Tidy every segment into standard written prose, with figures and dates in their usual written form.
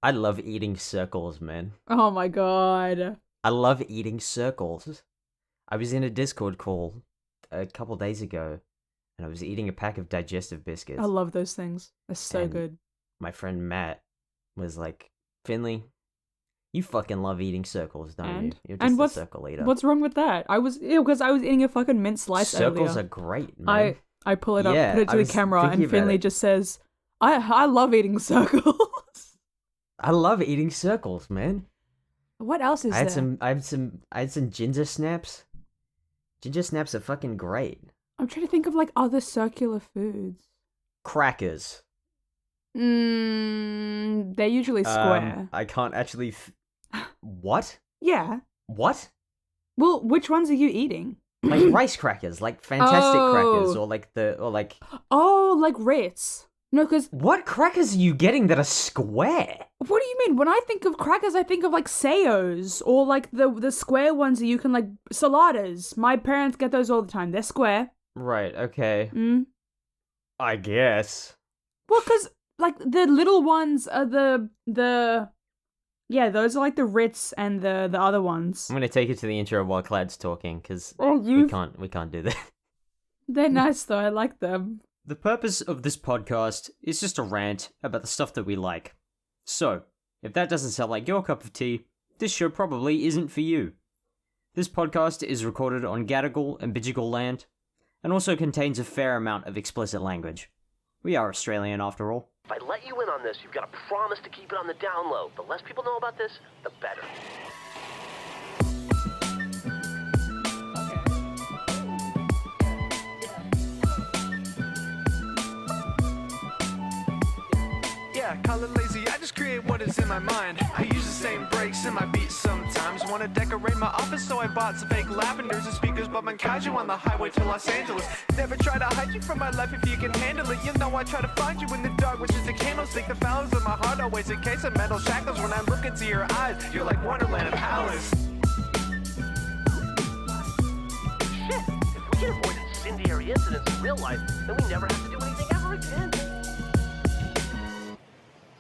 I love eating circles, man. Oh my god. I love eating circles. I was in a Discord call a couple days ago, and I was eating a pack of digestive biscuits. I love those things. They're so And good. My friend Matt was like, Finley, you fucking love eating circles, don't you? You're just a circle eater. What's wrong with that? Because I was eating a fucking mint slice Circles earlier. are great, man. I pull it up, Yeah, put it I to the was camera, thinking and about Finley it. just says, I love eating circles. I love eating circles, man. What else is there? I had some ginger snaps. Ginger snaps are fucking great. I'm trying to think of like other circular foods. Crackers. They're usually square. I can't actually. What? Yeah. What? Well, which ones are you eating? Like rice crackers, like fantastic crackers, or like. Oh, like Ritz. No, because What crackers are you getting that are square? what do you mean? When I think of crackers, I think of like Sayos or like the square ones that you can like saladas. My parents get those all the time. They're square. Right. Okay. I guess. Well, because like the little ones are the yeah, those are like the Ritz and the other ones. I'm gonna take you to the intro while Clad's talking, because we can't do that. They're nice though. I like them. The purpose of this podcast is just a rant about the stuff that we like. So, if that doesn't sound like your cup of tea, this show probably isn't for you. This podcast is recorded on Gadigal and Bidjigal land, and also contains a fair amount of explicit language. We are Australian after all. If I let you in on this, you've got to promise to keep it on the down low. The less people know about this, the better. Yeah, call it lazy, I just create what is in my mind. I use the same breaks in my beats sometimes. Wanna decorate my office, so I bought some fake lavenders and speakers, but Mankaiju on the highway to Los Angeles. Never try to hide you from my life if you can handle it. You know I try to find you in the dark, which is a candlestick. The valleys of my heart always encased in metal shackles. When I look into your eyes, you're like Wonderland and Alice. Shit, if we can avoid incendiary incidents in real life, then we never have to do anything ever again.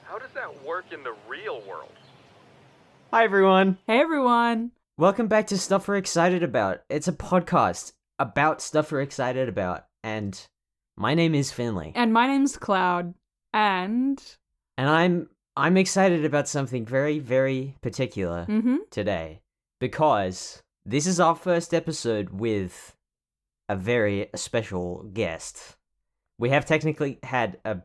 How does that work in the real world? Hi everyone! Hey everyone. Welcome back to Stuff We're Excited About. It's a podcast about stuff we're excited about, and my name is Finley. And my name's Cloud. And I'm excited about something very, very particular today, because this is our first episode with a very special guest. We have technically had a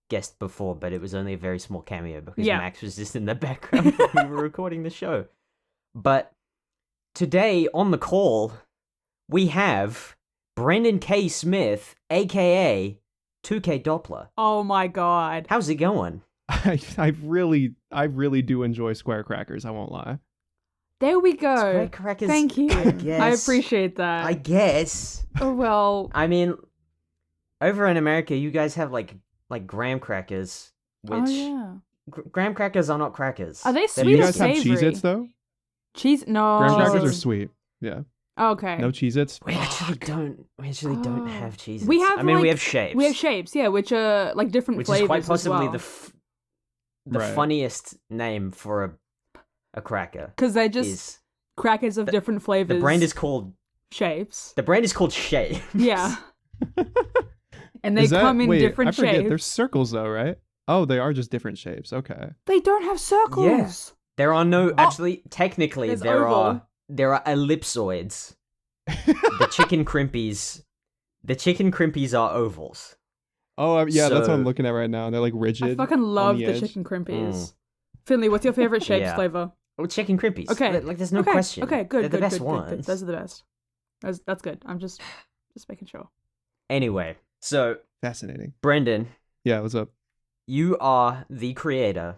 guest before, but it was only a very small cameo because Max was just in the background when we were recording the show. But today on the call, we have Brendan K. Smith, aka 2K Doppler. oh my god. How's it going? I really do enjoy square crackers, I won't lie. There we go. Square crackers, Thank you. I guess. I appreciate that. I guess. Oh well. I mean, over in America, you guys have like graham crackers, which Oh yeah. graham crackers are not crackers. Are they They're sweet You or guys have savory? Cheez-Its though? Cheese? No. Graham crackers are Cheez-Its. sweet. Yeah. Okay. No Cheez-Its? We actually don't. We actually don't Oh. have cheeses. We have. I mean, like, we have shapes. We have shapes, yeah, which are like different which flavors. is quite possibly as well. the Right. funniest name for a cracker. Because they're just Is crackers of different flavors. the brand is called shapes. Shape. Yeah. And they Is that- come in wait, different I forget. shapes. They're circles though, right? Oh, they are just different shapes. Okay. They don't have circles. There are no actually. Technically, There's there oval. are ellipsoids. The chicken crimpies. The chicken crimpies are ovals. Oh, yeah, that's what I'm So- looking at right now. They're like rigid. I fucking love the the edge. chicken crimpies. Finley, what's your favorite shapes Yeah. flavor? Oh, chicken crimpies. Okay. Like there's no okay. question. Okay, good. They're the good, best good, ones. Good. Those are the best. That's good. I'm just making sure. Anyway, so Fascinating. Brendan, Yeah, what's up? you are the creator,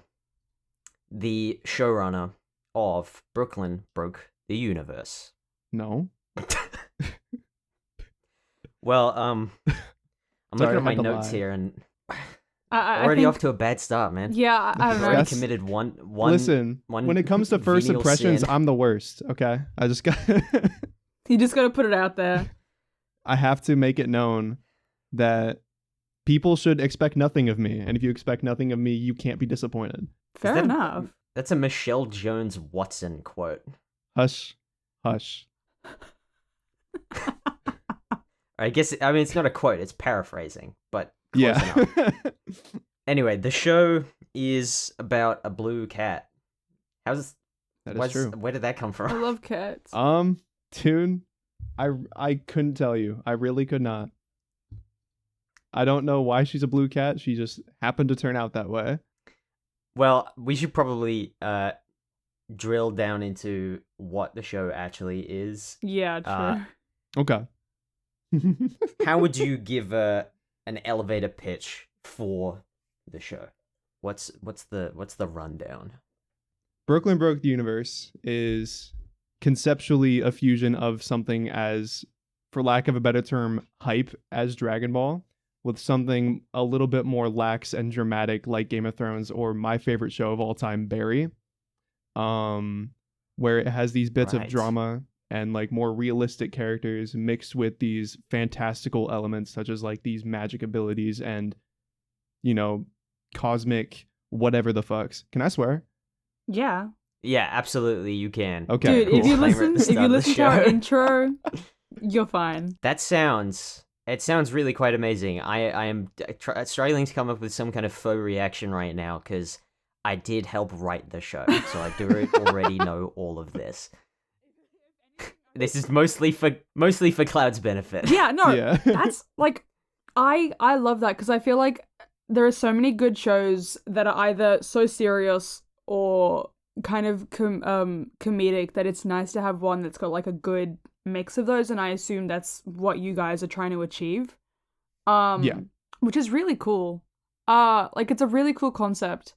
the showrunner of Brooklyn Broke the Universe. No. Well, I'm Sorry, looking I at my had to notes lie. here, and I already think, off to a bad start, man. Yeah, I don't You've know. already That's- committed one. Listen, one when it comes to first venial impressions, sin. I'm the worst, okay? I just got You just gotta put it out there. I have to make it known that people should expect nothing of me, and if you expect nothing of me, you can't be disappointed. Fair enough. That's a Michelle Jones Watson quote. Hush, hush. I guess it's not a quote; it's paraphrasing, but close enough. Anyway, the show is about a blue cat. That is true. Where did that come I from? love cats. Tune, I couldn't tell you. I really could not. I don't know why she's a blue cat. She just happened to turn out that way. Well, we should probably drill down into what the show actually is. Yeah, true. Okay. How would you give an elevator pitch for the show? What's the rundown? Brooklyn Broke the Universe is conceptually a fusion of something as, for lack of a better term, hype as Dragon Ball, with something a little bit more lax and dramatic like Game of Thrones or my favorite show of all time, Barry. Where it has these bits of drama and like more realistic characters mixed with these fantastical elements such as like these magic abilities and, you know, cosmic whatever the fucks. Can I swear? Yeah. Yeah, absolutely, you can. Okay, Dude, cool. if you Disclaimer at the listen start of the to our show. intro, you're fine. It sounds really quite amazing. I am struggling to come up with some kind of faux reaction right now because I did help write the show, so I do already know all of this. This is mostly for Cloud's benefit. Yeah, no, Yeah. that's like, I love that because I feel like there are so many good shows that are either so serious or kind of comedic that it's nice to have one that's got like a good mix of those, and I assume that's what you guys are trying to achieve. Yeah. Which is really cool. Like it's a really cool concept,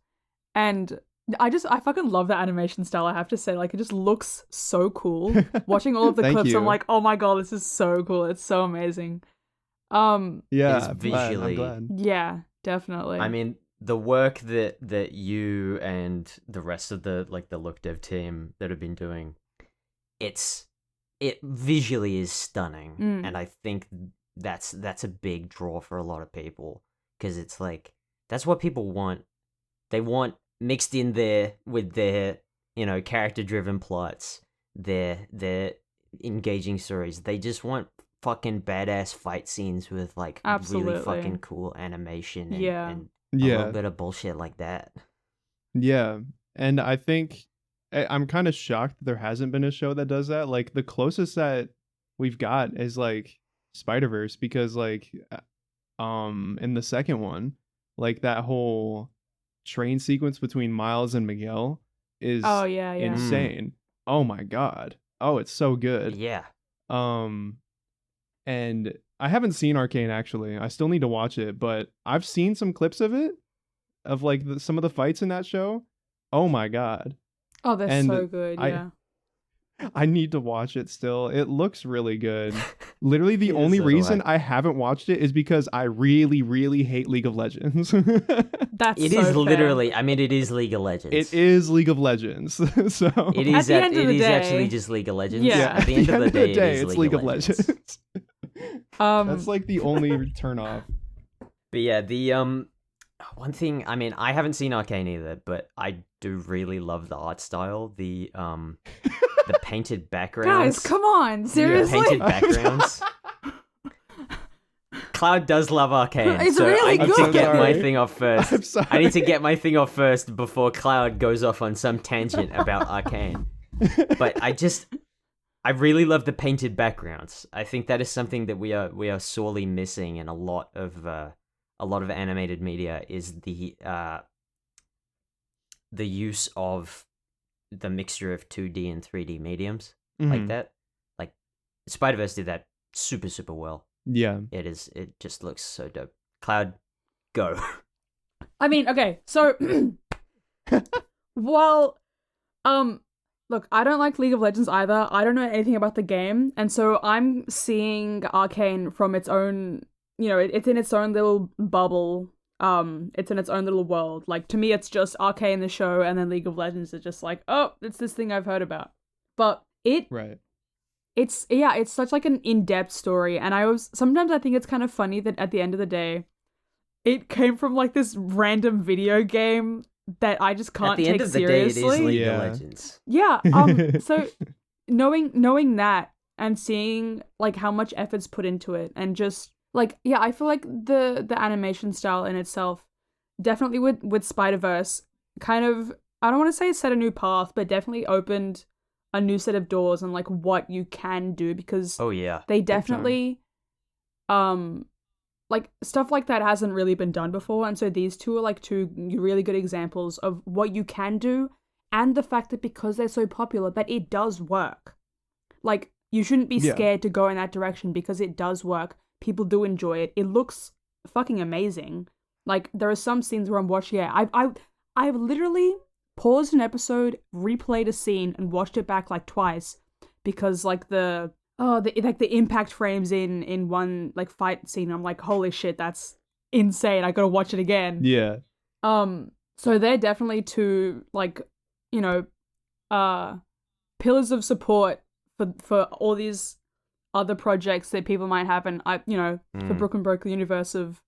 and I fucking love the animation style, I have to say. Like, it just looks so cool. Watching all of the Thank clips, you. I'm like, oh my god, this is so cool. It's so amazing. Yeah, It's I'm visually- glad. Yeah, definitely. I mean, the work that you and the rest of the Look Dev team that have been doing, it visually is stunning, and I think that's a big draw for a lot of people because it's like that's what people want. They want mixed in there with their character-driven plots, their engaging stories. They just want fucking badass fight scenes with like Absolutely. really fucking cool animation and, Yeah. and a Yeah. little bit of bullshit like that. Yeah. And I think I'm kind of shocked that there hasn't been a show that does that. Like the closest that we've got is like Spider-Verse, because like in the second one, like that whole train sequence between Miles and Miguel is oh yeah. insane. Oh my god. Oh, it's so good. Yeah. And I haven't seen Arcane actually. I still need to watch it, but I've seen some clips of it, of like some of the fights in that show. Oh my god. Oh, they're And so good. Yeah. I need to watch it still. It looks really good. Literally the Yeah, only so do reason I. I haven't watched it is because I really, really hate League of Legends. That's It so is fair. literally, I mean, it is League of Legends. It is League of Legends. So It is, the end of it the is day- actually just League of Legends. Yeah. At the end of the day, it's League of Legends. That's like the only turn off. But yeah, the one thing, I mean, I haven't seen Arcane either, but I do really love the art style, the painted backgrounds. Guys, come on, seriously. Painted backgrounds. Cloud does love Arcane, It's so really I need good. to get my Sorry. thing off first. I'm sorry. I need to get my thing off first before Cloud goes off on some tangent about Arcane. But I really love the painted backgrounds. I think that is something that we are sorely missing in a lot of animated media, is the use of the mixture of 2D and 3D mediums like Mhm. that. Like Spider-Verse did that super, super well. Yeah. It just looks so dope. Cloud, go. I mean, okay, so well, look, I don't like League of Legends either. I don't know anything about the game, and so I'm seeing Arcane from its own, it's in its own little bubble. It's in its own little world. Like, to me, it's just Arcane the show, and then League of Legends is just like, oh, it's this thing I've heard about. But Right. it's such like an in-depth story, and sometimes I think it's kind of funny that at the end of the day, it came from like this random video game that I just can't At the take end of the seriously. day, it is League Yeah. of Legends. Yeah. So knowing that and seeing like how much effort's put into it, and just like, yeah, I feel like the animation style in itself, definitely with Spider-Verse, kind of, I don't want to say set a new path, but definitely opened a new set of doors on like what you can do, because Oh yeah. they definitely like stuff like that hasn't really been done before, and so these two are like two really good examples of what you can do, and the fact that because they're so popular that it does work. Like, you shouldn't be Yeah. scared to go in that direction because it does work. People do enjoy it. It looks fucking amazing. Like, there are some scenes where I'm watching it. I've literally paused an episode, replayed a scene, and watched it back like twice, because like the impact frames in one like fight scene, I'm like, holy shit, that's insane. I gotta watch it again. Yeah. So they're definitely two, like, you know, pillars of support for all these other projects that people might have, and for Brooklyn Broke the universe of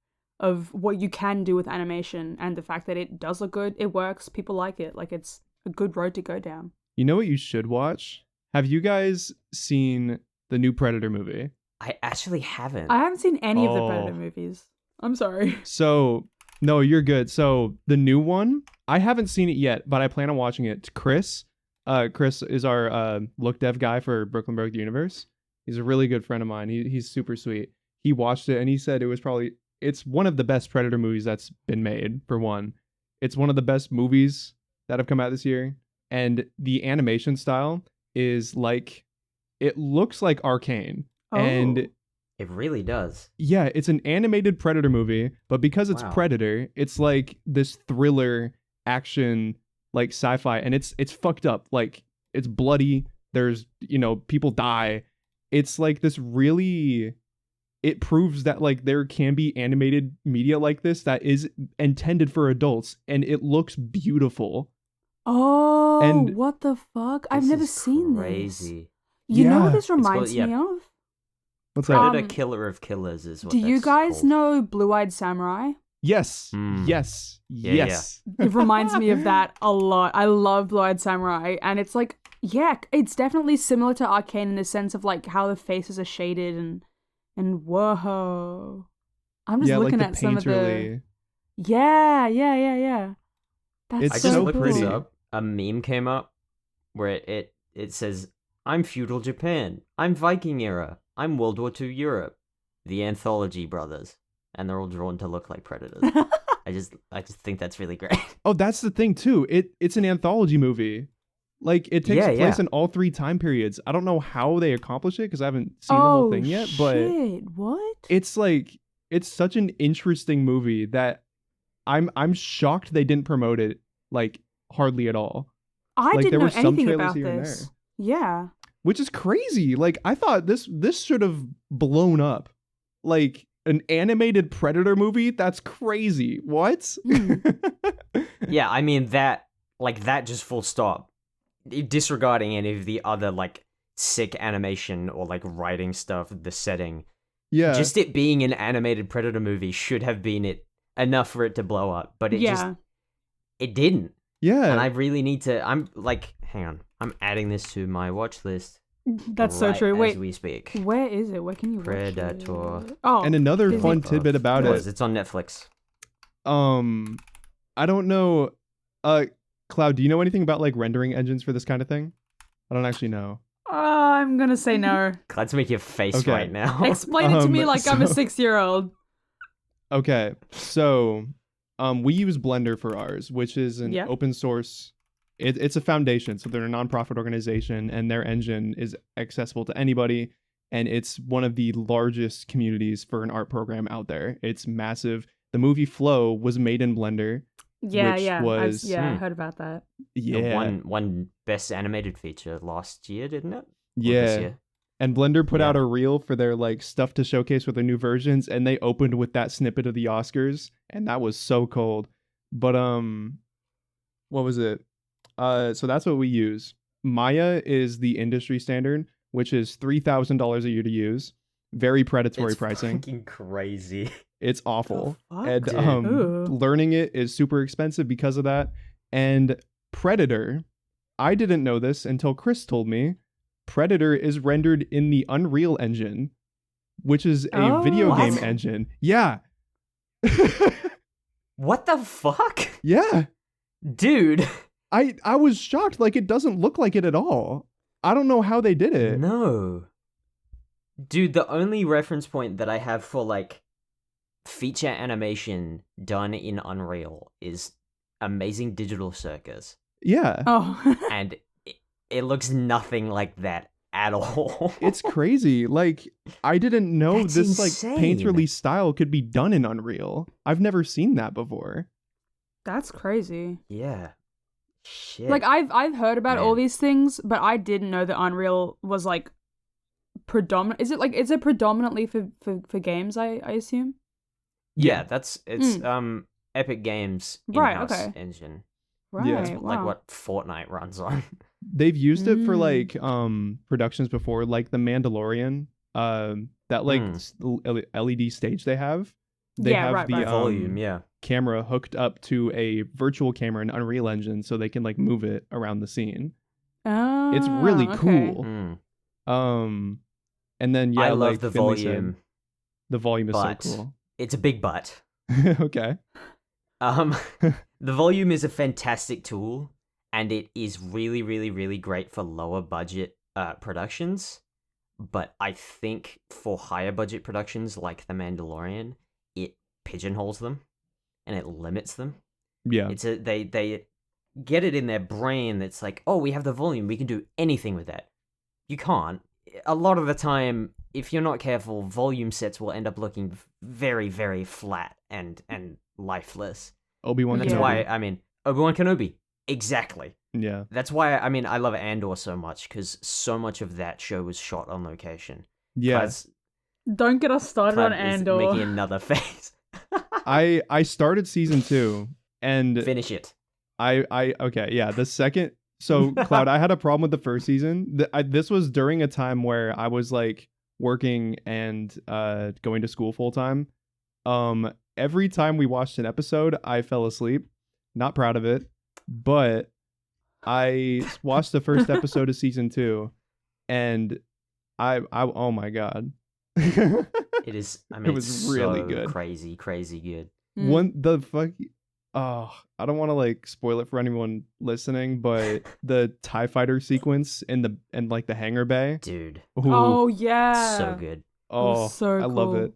what you can do with animation, and the fact that it does look good, it works, people like it, like it's a good road to go down. You know what you should watch? Have you guys seen the new Predator movie? I actually haven't. I haven't seen any of the Oh. Predator movies. I'm sorry. So, no, you're good. So, the new one, I haven't seen it yet, but I plan on watching it. Chris is our look dev guy for Brooklyn Broke the Universe. He's a really good friend of mine. He's super sweet. He watched it and he said it's one of the best Predator movies that's been made, for one. It's one of the best movies that have come out this year. And the animation style is like, it looks like Arcane. Oh. And It really does. yeah, it's an animated Predator movie, but because it's Wow. Predator, it's like this thriller action, like sci-fi, and it's fucked up. Like, it's bloody. There's, people die. It's like this really, it proves that like there can be animated media like this that is intended for adults, and it looks beautiful. Oh, And what the fuck? I've This never is seen this. crazy. You know Yeah. what this called- reminds yeah. me of? What's that? Predator Um, Killer of Killers is what Do you that's guys called. know Blue-Eyed Samurai? Yes, Mm. yes, Yeah, yes. It reminds me of that a lot. I love Blue-Eyed Samurai, and it's like, yeah, it's definitely similar to Arcane in the sense of like how the faces are shaded and whoa. I'm just Yeah, looking like at the some of the painterly. yeah. That's It's I so just so looked cool. this pretty. up. A meme came up where it says, "I'm feudal Japan. I'm Viking era. I'm World War II Europe. The Anthology Brothers," and they're all drawn to look like predators. I just think that's really great. Oh, that's the thing too. It's an anthology movie. Like, it takes Yeah, place yeah. in all three time periods. I don't know how they accomplish it because I haven't seen the whole thing yet, but shit, what? it's like, it's such an interesting movie that I'm shocked they didn't promote it like hardly at all. I like, didn't there know were some anything trailers about here and this. Yeah. Which is crazy. Like, I thought this should have blown up. Like, an animated Predator movie? That's crazy. What? Yeah, I mean that just full stop. Disregarding any of the other like sick animation or like writing stuff, the setting. Yeah. Just it being an animated Predator movie should have been it enough for it to blow up, but it didn't. Yeah. And I really need to. I'm like, hang on, I'm adding this to my watch list. That's so right true. as Wait, we speak. where is it? Where can you watch Predator. it? Oh, And another Disney fun Plus. tidbit about It's on Netflix. I don't know. Cloud, do you know anything about like rendering engines for this kind of thing? I don't actually know. I'm gonna say no. Let's make your face Okay. right now. Explain it to me like I'm a so- 6-year-old. Okay, so we use Blender for ours, which is an Yeah. open source. It's a foundation, so they're a nonprofit organization, and their engine is accessible to anybody. And it's one of the largest communities for an art program out there. It's massive. The movie Flow was made in Blender. Yeah, Which yeah. was- I Hmm. heard about that. Yeah, One best animated feature last year, didn't it? Or this yeah. year? And Blender put Yeah. out a reel for their like stuff to showcase with their new versions, and they opened with that snippet of the Oscars, and that was so cold. But what was it? So that's what we use. Maya is the industry standard, which is $3,000 a year to use. Very predatory It's pricing. fucking crazy. It's awful. fuck, And dude? Ooh. learning it is super expensive because of that. And Predator, I didn't know this until Chris told me. Predator is rendered in the Unreal Engine, which is a video What? game engine. Yeah. What the fuck? Yeah. Dude. I was shocked. Like, it doesn't look like it at all. I don't know how they did it. No. Dude, the only reference point that I have for, like, feature animation done in Unreal is Amazing Digital Circus. Yeah. Oh. And it looks nothing like that at all. It's crazy. Like, I didn't know That's this insane. like paint release style could be done in Unreal. I've never seen that before. That's crazy. Yeah. Shit. Like I've heard about all Man. these things, but I didn't know that Unreal was like predominant. Is it predominantly for games? I assume. Yeah, it's Epic Games Right, in-house okay. engine. Right. Yeah. It's like wow. what Fortnite runs on. They've used it for Mm. like productions before, like The Mandalorian. That like LED stage they have. They Yeah, have right, the right. Volume, yeah. camera hooked up to a virtual camera in Unreal Engine, so they can like move it around the scene. It's really okay. cool. Mm. And then yeah, I love like the Finley said, volume, the volume is but so cool. it's a big but. Okay. The volume is a fantastic tool, and it is really, really, really great for lower budget productions. But I think for higher budget productions like The Mandalorian, it pigeonholes them, and it limits them. Yeah. It's they get it in their brain that's like, oh, we have the volume, we can do anything with that. You can't. A lot of the time, if you're not careful, volume sets will end up looking very, very flat and lifeless. Obi-Wan That's Yeah. why, I mean, Obi-Wan Kenobi. Exactly. Yeah. That's why, I mean, I love Andor so much, because so much of that show was shot on location. Yeah. Plaz- Don't get us started on Plaz is Andor. making another face. I started season 2 and Finish it. I okay, yeah, the second so Cloud, I had a problem with the first season. This was during a time where I was like working and going to school full time. Every time we watched an episode, I fell asleep. Not proud of it, but I watched the first episode of season 2 and I oh my god. It is, I mean, It was it's really so good. crazy good. One the fuck oh, I don't want to like spoil it for anyone listening, but the TIE fighter sequence in like the hangar bay. Dude, Ooh, Oh yeah. so good. oh, so I love cool. it.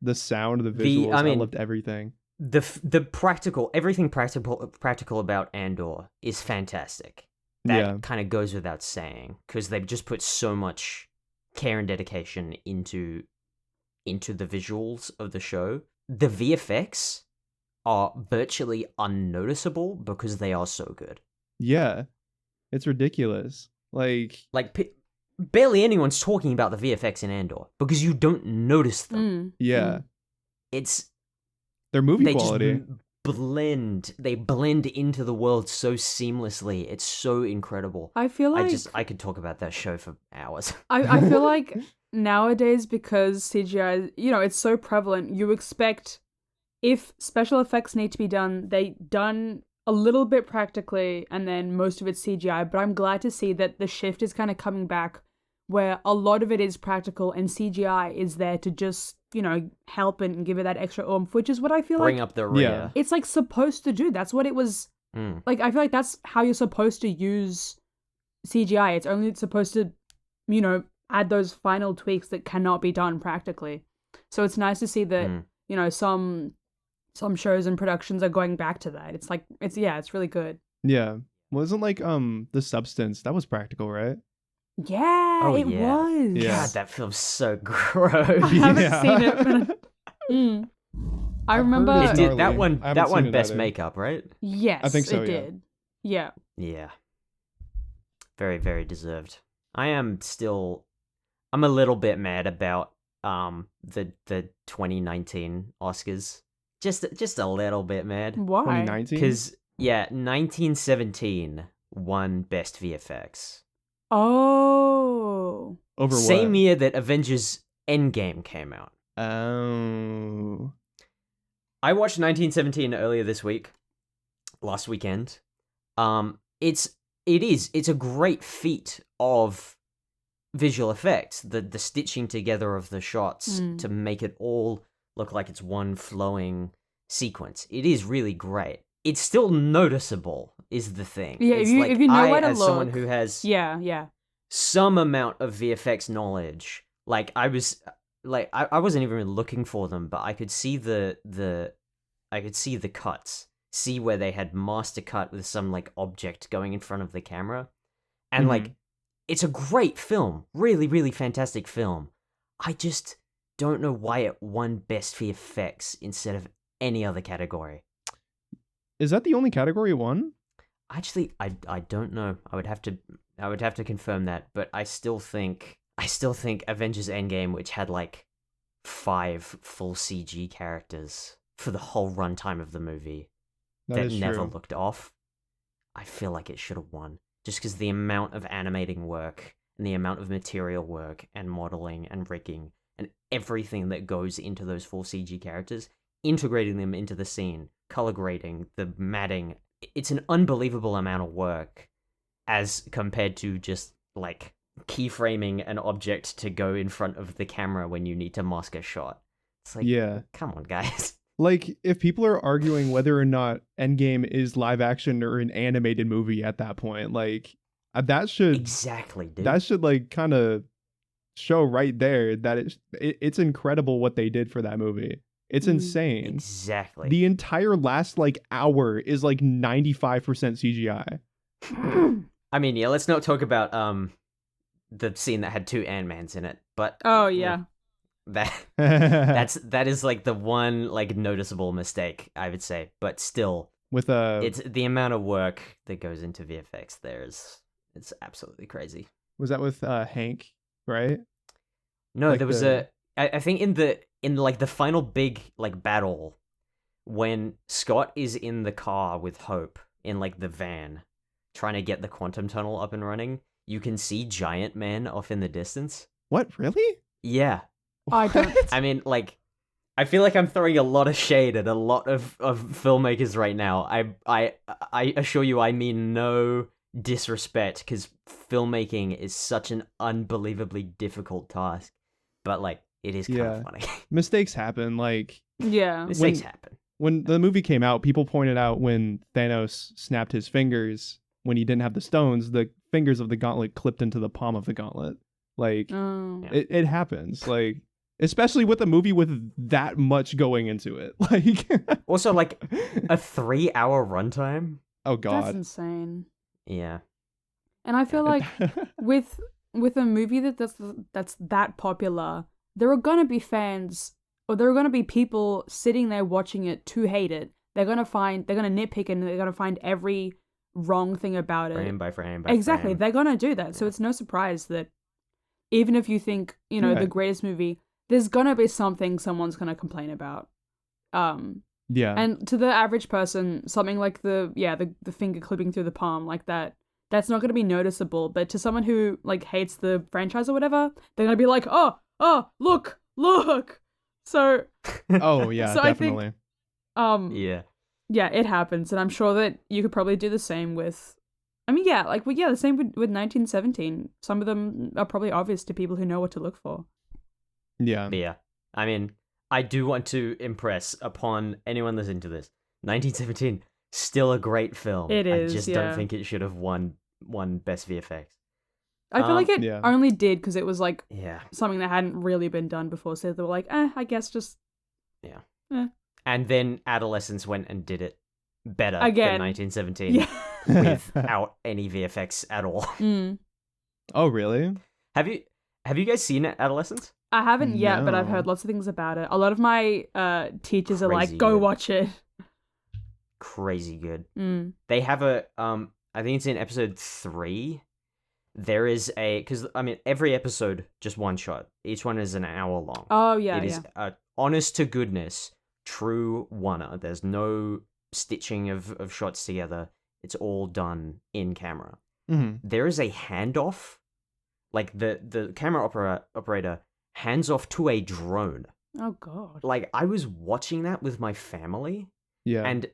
The sound, the The- visuals, I I mean- loved everything. The practical, everything practical about Andor is fantastic. That Yeah. kind of goes without saying, because they've just put so much care and dedication into the visuals of the show. The VFX are virtually unnoticeable because they are so good. Yeah. It's ridiculous. Like Like, barely anyone's talking about the VFX in Andor because you don't notice them. yeah. It's Their movie they quality. just they blend into the world so seamlessly. It's so incredible. I feel like I could talk about that show for hours. I feel like nowadays, because CGI, it's so prevalent, you expect if special effects need to be done, they done a little bit practically and then most of it's CGI. But I'm glad to see that the shift is kind of coming back where a lot of it is practical and CGI is there to just, help and give it that extra oomph, which is what I feel Bring like up the rear. it's like supposed to do. That's what it was. Mm. Like, I feel like that's how you're supposed to use CGI. It's only supposed to, add those final tweaks that cannot be done practically. So it's nice to see that, some shows and productions are going back to that. It's like, it's really good. Yeah. Wasn't like The Substance, that was practical, right? Yeah, Oh, it yeah. was. Yeah. God, that feels so gross. I haven't Yeah. seen it. But I I've remember. heard It it's did, gnarly. that one I haven't seen it best either. makeup, right? Yes, I think so, it yeah. did. Yeah. Yeah. Very, very deserved. I'm a little bit mad about the 2019 Oscars. Just a little bit mad. Why? 2019? Because 1917 won Best VFX. Oh. Over what? Same year that Avengers Endgame came out. Oh. I watched 1917 earlier this week, last weekend. It's a great feat of visual effects, the stitching together of the shots to make it all look like it's one flowing sequence. It is really great. It's still noticeable, is the thing. Yeah, It's if you know where to as look. someone who has Yeah. some amount of VFX knowledge, like I wasn't even really looking for them, but I could see the cuts, see where they had master cut with some like object going in front of the camera, and like it's a great film, really, really fantastic film. I just don't know why it won Best VFX instead of any other category. Is that the only category it won? Actually, I don't know. I would have to confirm that, but I still think Avengers Endgame, which had like 5 full CG characters for the whole runtime of the movie that never true. looked off, I feel like it should have won. Just because the amount of animating work and the amount of material work and modeling and rigging and everything that goes into those full CG characters, integrating them into the scene, color grading, the matting, it's an unbelievable amount of work as compared to just like keyframing an object to go in front of the camera when you need to mask a shot. It's like, Yeah. Come on, guys. Like, if people are arguing whether or not Endgame is live action or an animated movie at that point, like, that should Exactly, dude. like kind of show right there that it's incredible what they did for that movie. It's insane. Exactly. The entire last like hour is like 95% CGI. I mean, yeah, let's not talk about the scene that had 2 Ant-Mans in it, but Oh yeah. that is like the one like noticeable mistake, I would say, but still With it's the amount of work that goes into VFX it's absolutely crazy. was that with Hank, right? No, Like there was I think in like the final big like battle when Scott is in the car with Hope in like the van trying to get the quantum tunnel up and running, you can see Giant Man off in the distance. What, really? Yeah. I don't. I mean, like, I feel like I'm throwing a lot of shade at a lot of filmmakers right now. I assure you, I mean no disrespect, because filmmaking is such an unbelievably difficult task. But like, it is kind of funny. Mistakes happen. Like, Yeah. Mistakes happen. when the movie came out, people pointed out when Thanos snapped his fingers when he didn't have the stones, the fingers of the gauntlet clipped into the palm of the gauntlet. Like, Oh. it happens. Like, especially with a movie with that much going into it. Like, Also, like, a 3-hour runtime? oh That's god. insane. Yeah. And I feel like with a movie that's that popular, there are gonna be fans, or there are gonna be people sitting there watching it to hate it. They're gonna nitpick and they're gonna find every wrong thing about it. Frame by frame by Exactly, frame. they're gonna do that. So it's no surprise that even if you think, the Right. greatest movie, there's gonna be something someone's gonna complain about. Yeah. And to the average person, something like the finger clipping through the palm like that's not going to be noticeable. But to someone who like hates the franchise or whatever, they're going to be like, oh, look. So oh yeah, So I think- definitely. Yeah. it happens, and I'm sure that you could probably do the same with. I mean, the same with 1917. Some of them are probably obvious to people who know what to look for. Yeah. But yeah. I mean, I do want to impress upon anyone listening to this. 1917, still a great film. It is, I just yeah. don't think it should have won Best VFX. I feel like it Yeah. only did because it was like Yeah. something that hadn't really been done before. So they were like, I guess just And then Adolescents went and did it better Again. than 1917 yeah. without any VFX at all. Mm. Oh really? Have you guys seen Adolescents? I haven't yet, but I've No. heard lots of things about it. A lot of my teachers are like, Crazy go good. watch it. Crazy good. Mm. They have a I think it's in episode 3. There is because I mean every episode just one shot. Each one is an hour long. Oh, yeah, It is a honest to goodness true one-er. There's no stitching of shots together. It's all done in camera. Mm-hmm. There is a handoff, like the camera operator hands off to a drone. Oh, God. Like I was watching that with my family, Yeah. and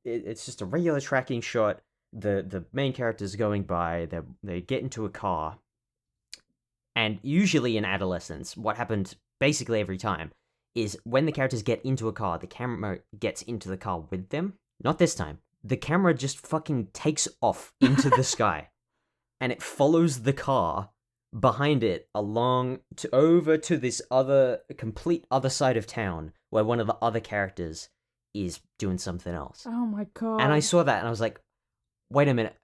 it's just a regular tracking shot. The main character's going by, they get into a car, and usually in adolescence, what happened basically every time is when the characters get into a car, the camera gets into the car with them. Not this time. The camera just fucking takes off into the sky, and it follows the car behind it over to this complete other side of town where one of the other characters is doing something else. Oh my god. And I saw that and I was like, wait a minute.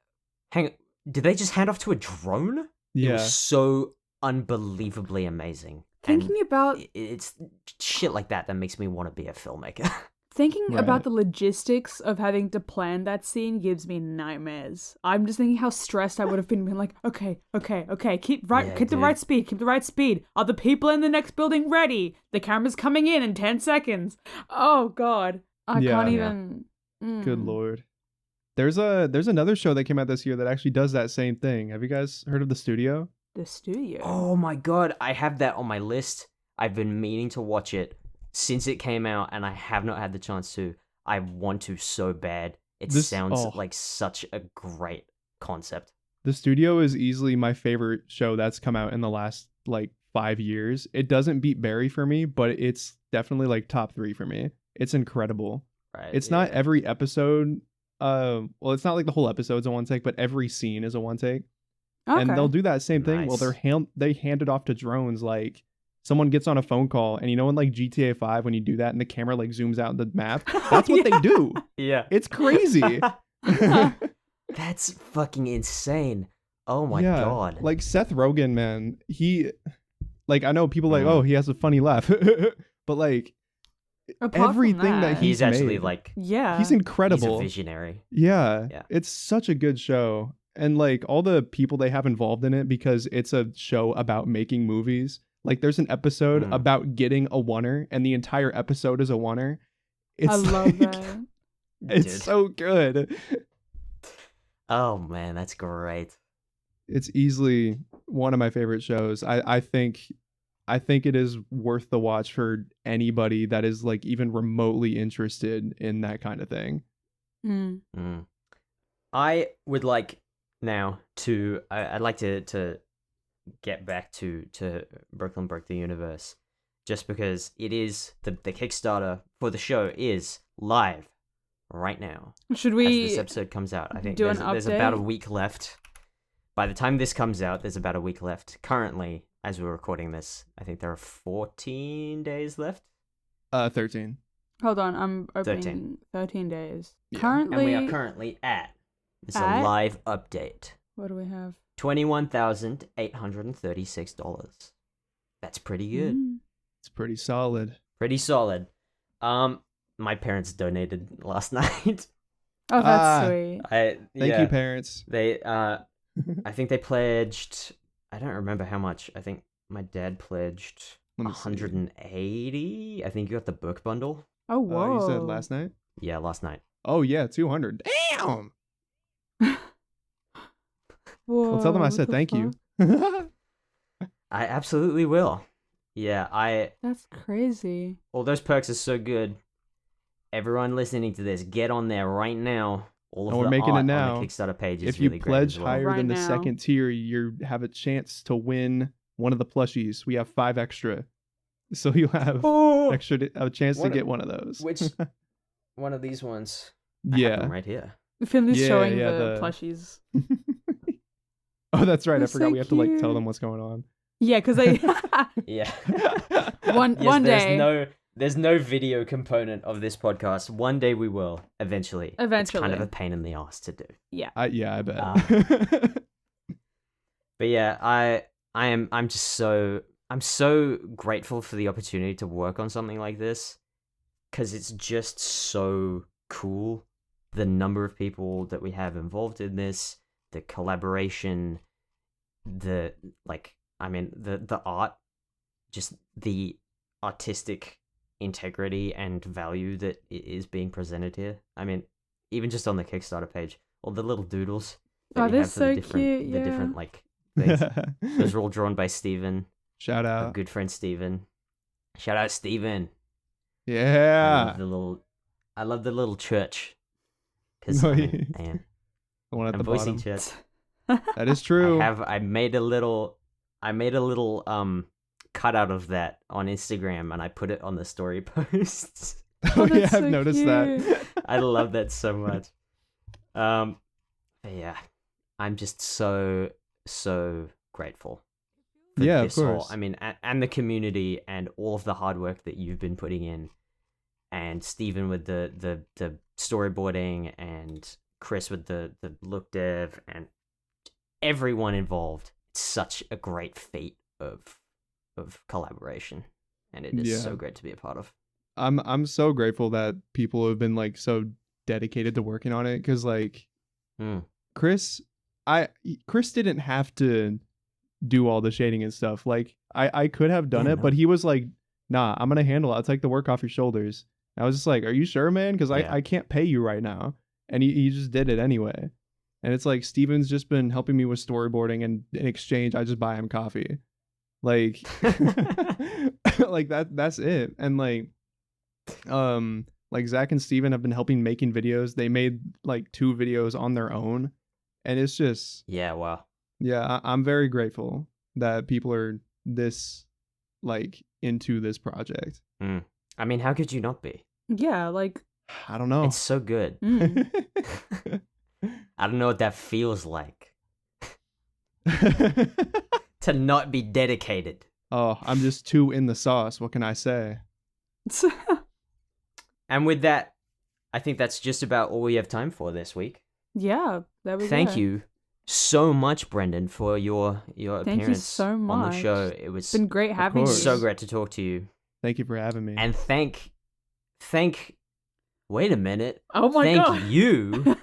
Hang on. Did they just hand off to a drone? It Yeah. was so unbelievably amazing. Thinking And about it's shit like that makes me want to be a filmmaker. Thinking Right. about the logistics of having to plan that scene gives me nightmares. I'm just thinking how stressed I would have being like, okay, keep Yeah, the right speed. Are the people in the next building ready? The camera's coming in 10 seconds. Oh god. I Yeah. can't Yeah. even. Good lord. There's another show that came out this year that actually does that same thing. Have you guys heard of The Studio? The studio. Oh my god, I have that on my list. I've been meaning to watch it since it came out, and I have not had the chance to. I want to so bad. It sounds like such a great concept. The Studio is easily my favorite show that's come out in the last like 5 years. It doesn't beat Barry for me, but it's definitely like top 3 for me. It's incredible. Right? It's not every episode. Well, it's not like the whole episode's a one take, but every scene is a one take. Okay. And they'll do that same thing. Well, Nice. they hand it off to drones. Like someone gets on a phone call, and in like GTA 5 when you do that, and the camera like zooms out the map. That's what they do. Yeah. It's crazy. That's fucking insane. Oh my Yeah, god. like Seth Rogen, man, he, like, I know people like, Mm. oh, he has a funny laugh, but like Apart from everything that he's actually made, like Yeah. he's he's incredible. a visionary. Yeah, Yeah. it's such a good show, and like all the people they have involved in it, because it's a show about making movies. Like there's an episode Mm. about getting a oneer, and the entire episode is a oneer. It's I love like, that. It's Dude. so good. Oh man, that's great. It's easily one of my favorite shows. I think it is worth the watch for anybody that is like even remotely interested in that kind of thing. Mm. Mm. I would like now to I'd like to get back to Brooklyn Broke the Universe, just because it is the Kickstarter for the show is live right now. Should As we this episode comes out, I think do an there's about a update? week left. By the time this comes out, there's about a week left. Currently, as we're recording this, I think there are 14 days left. 13. Hold on, I'm 13. opening 13 days. Yeah. Currently, And we are currently at, it's a At? live update, what do we have? $21,836. That's pretty good. Mm. It's pretty solid. Pretty solid. My parents donated last night. Oh, that's Ah. sweet. Thank you, parents. They, I think they pledged, I don't remember how much. I think my dad pledged Let me see. 180. I think you got the book bundle. Oh, whoa. You said last night? Yeah, last night. Oh yeah, 200. Damn. Whoa, Well, tell them I what said the thank fuck? you. I absolutely will. Yeah, That's crazy. all those perks are so good. Everyone listening to this, get on there right now. All of And we're the making it art now. on the Kickstarter page is If you really great pledge as well. higher Right than the now. second tier, you have a chance to win one of the plushies. We have 5 extra, so you'll have Oh, a chance to What- get one of those. which one of these ones? I have Yeah. them right here. Finley's Yeah, showing yeah, the the- plushies. Oh, that's right. I They're forgot. so We have to like tell cute. them what's going on. Yeah, because they Yeah. one Yes, one there's day. there's no video component of this podcast. One day we will, eventually. It's kind Eventually. of a pain in the ass to do. I bet. But yeah, I'm so grateful for the opportunity to work on something like this, because it's just so cool. The number of people that we have involved in this, the collaboration, the art, just the artistic integrity and value that is being presented here. I mean, even just on the Kickstarter page, all the little doodles that Oh, we they're have for so the different, cute, the yeah. different like things. Those are all drawn by Steven, Shout our out. good friend Steven. Shout out Steven. Yeah. I love the little church because No, I am. The one at I'm the voicing bottom. chat. That is true. I made a little cutout of that on Instagram, and I put it on the story posts. Oh, yeah, that's I've so noticed cute. that. I love that so much. But yeah, I'm just so grateful. For Yeah, of this whole- course. I mean, and the community and all of the hard work that you've been putting in, and Steven with the storyboarding, and Chris with the look dev, and everyone involved. It's such a great feat of collaboration, and it is so Yeah. great to be a part of. I'm so grateful that people have been like so dedicated to working on it, because like Chris didn't have to do all the shading and stuff. Like I could have done Yeah, it, but he was like, nah, I'm gonna handle it. I'll take the work off your shoulders. And I was just like, are you sure, man? Because Yeah. I can't pay you right now. And he just did it anyway. And it's like Steven's just been helping me with storyboarding, and in exchange I just buy him coffee. Like like that's it. And like Zach and Steven have been helping making videos. They made like 2 videos on their own. And it's just Yeah, wow. yeah, I'm very grateful that people are this like into this project. I mean, how could you not be? Yeah, like I don't know. It's so good. mm. I don't know what that feels like to not be dedicated. Oh, I'm just too in the sauce. What can I say? And with that, I think that's just about all we have time for this week. yeah, there we Thank go. you so much, Brendan, for your Thank you appearance so on the much. show. It was It's been great having you. course. so great to talk to you. Thank you for having me. And thank wait a minute. Oh my thank god. you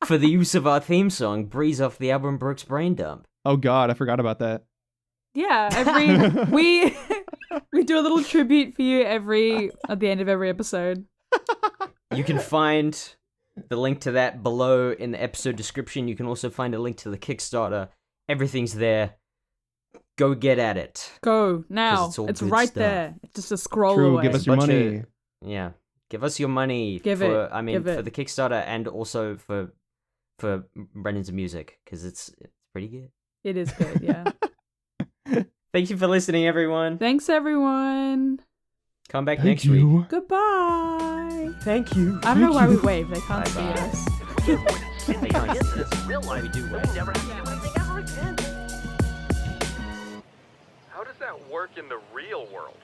for the use of our theme song, Breeze off the album Brooks Brain Dump. Oh God, I forgot about that. Yeah, we do a little tribute for you at the end of every episode. You can find the link to that below in the episode description. You can also find a link to the Kickstarter. Everything's there. Go get at it. Go now. it's all It's good right stuff. there. It's just a scroll True, away. give us your Bunch of- money. Yeah. Give us your money Give for it. I mean Give for it. the Kickstarter, and also for Brendan's music, because it's pretty good. It is good, yeah. Thank you for listening, everyone. Thanks, everyone. Come back Thank next week. you. Goodbye. Thank you. I don't know why we wave. They can't see Bye-bye. us. If we can avoid incendiary incidents in real life, We do then we never have to do anything ever again. How does that work in the real world?